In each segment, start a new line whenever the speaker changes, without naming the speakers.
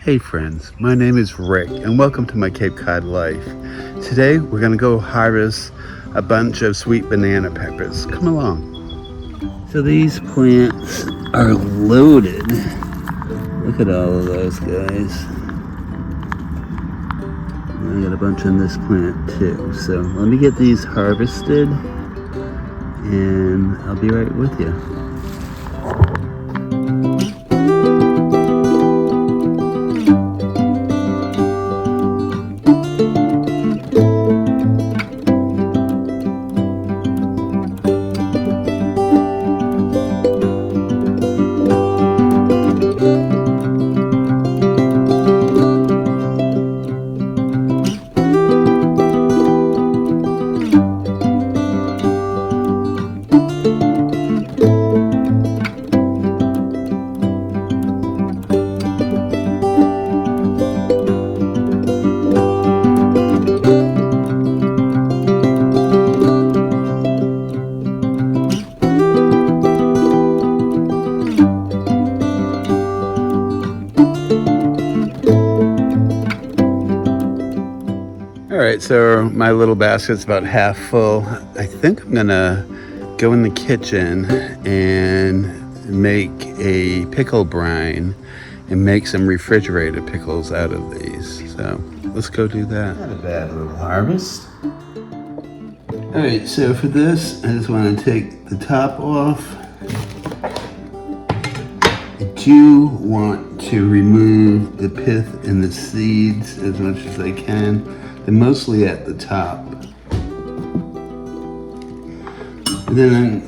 Hey friends, my name is Rick and welcome to my Cape Cod life. Today we're going to go harvest a bunch of sweet banana peppers. Come along. So these plants are loaded. Look at all of those guys. I got a bunch on this plant too. So let me get these harvested and I'll be right with you. Alright, so my little basket's about half full. I think I'm gonna go in the kitchen and make a pickle brine and make some refrigerated pickles out of these. So let's go do that. Not a bad little harvest. Alright, so for this, I just want to take the top off. I do want to remove the pith and the seeds as much as I can. They're mostly at the top. And then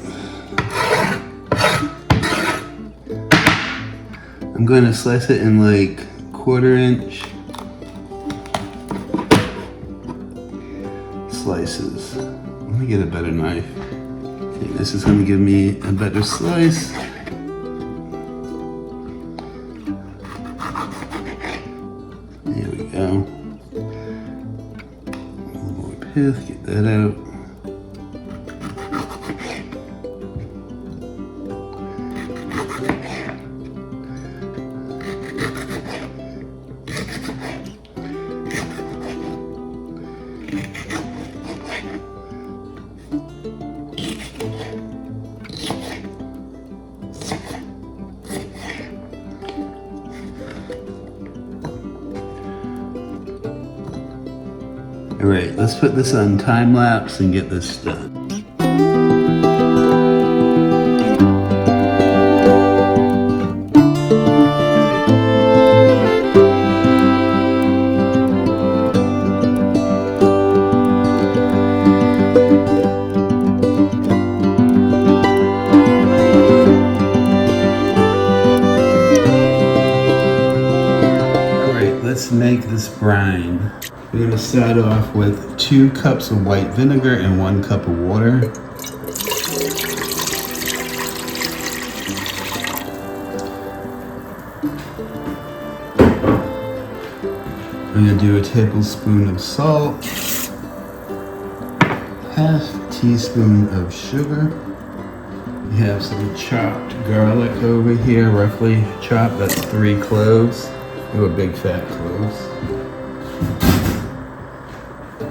I'm going to slice it in like 1/4 inch slices. Let me get a better knife. I think this is going to give me a better slice. There we go. Get that out. All right, let's put this on time lapse and get this done. All right, let's make this brine. We're going to start off with 2 cups of white vinegar and 1 cup of water. I'm going to do a tablespoon of salt, 1/2 teaspoon of sugar. We have some chopped garlic over here, roughly chopped. That's 3 cloves. They were big fat cloves.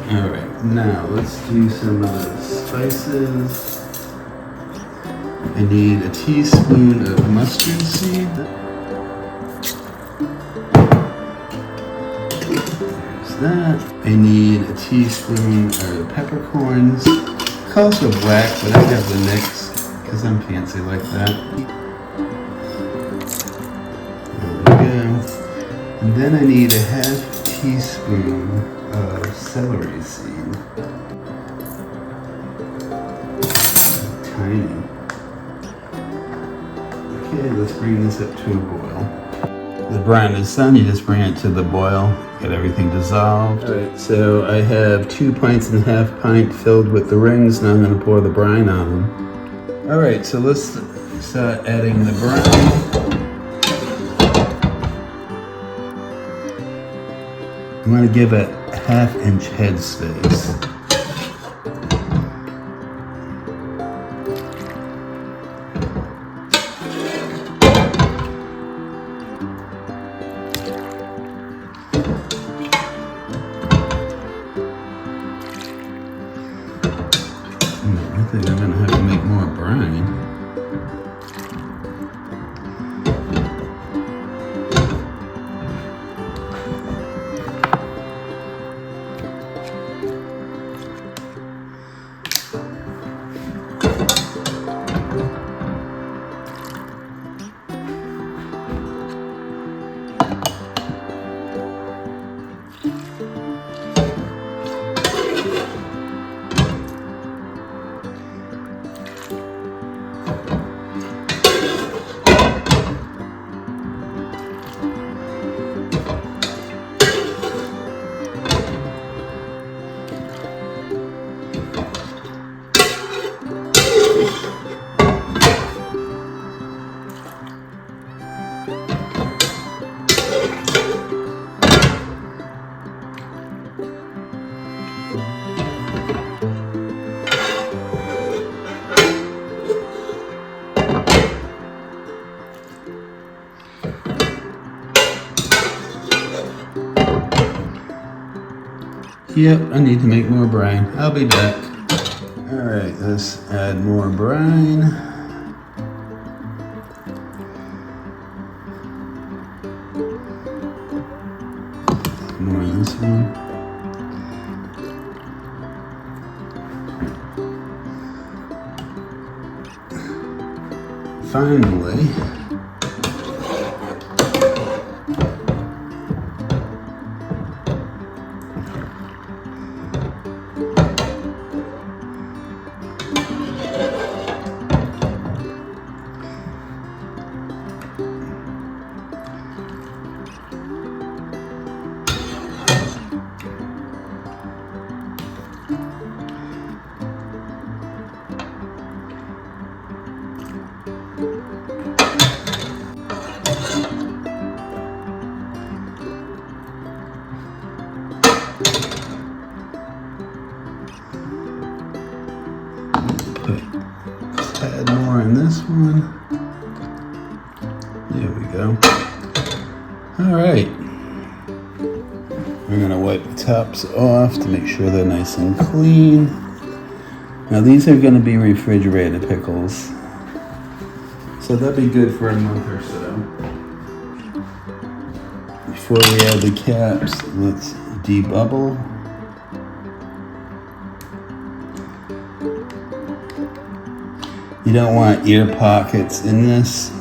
Alright, now let's do some spices. I need a teaspoon of mustard seed. There's that. I need a teaspoon of peppercorns. Calls for black, but I have the mix because I'm fancy like that. There we go. And then I need a 1/2 teaspoon of celery seed. Tiny. Okay, let's bring this up to a boil. The brine is done, you just bring it to the boil, get everything dissolved. Alright, so I have 2 pints and 1/2 pint filled with the rings. Now I'm going to pour the brine on them. Alright, so let's start adding the brine. I'm going to give it 1/2 inch head space. I think I'm gonna have to make more brine. Yep, I need to make more brine. I'll be back. All right, let's add more brine. More of this one. Finally, let's add more in this one. There we go. All right. We're gonna wipe the tops off to make sure they're nice and clean. Now these are gonna be refrigerated pickles, so they'll be good for a month or so. Before we add the caps, let's debubble. You don't want ear pockets in this.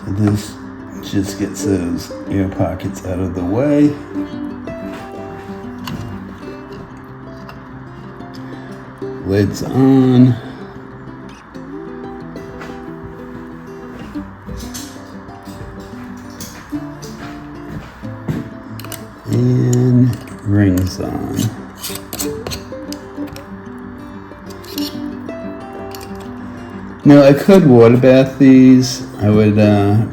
So this just gets those ear pockets out of the way. Lid's on. And rings on. Now I could water bath these. I would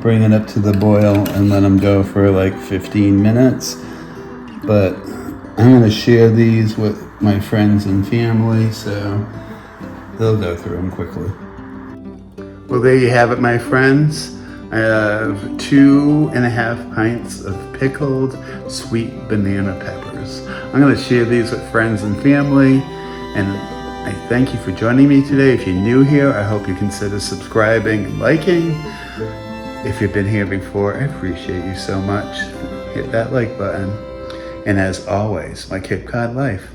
bring it up to the boil and let them go for like 15 minutes. But I'm going to share these with my friends and family, so they'll go through them quickly. Well, there you have it, my friends. I have 2.5 pints of pickled sweet banana peppers. I'm going to share these with friends and family, and I thank you for joining me today. If you're new here, I hope you consider subscribing and liking. If you've been here before, I appreciate you so much. Hit that like button. And as always, my Cape Cod life.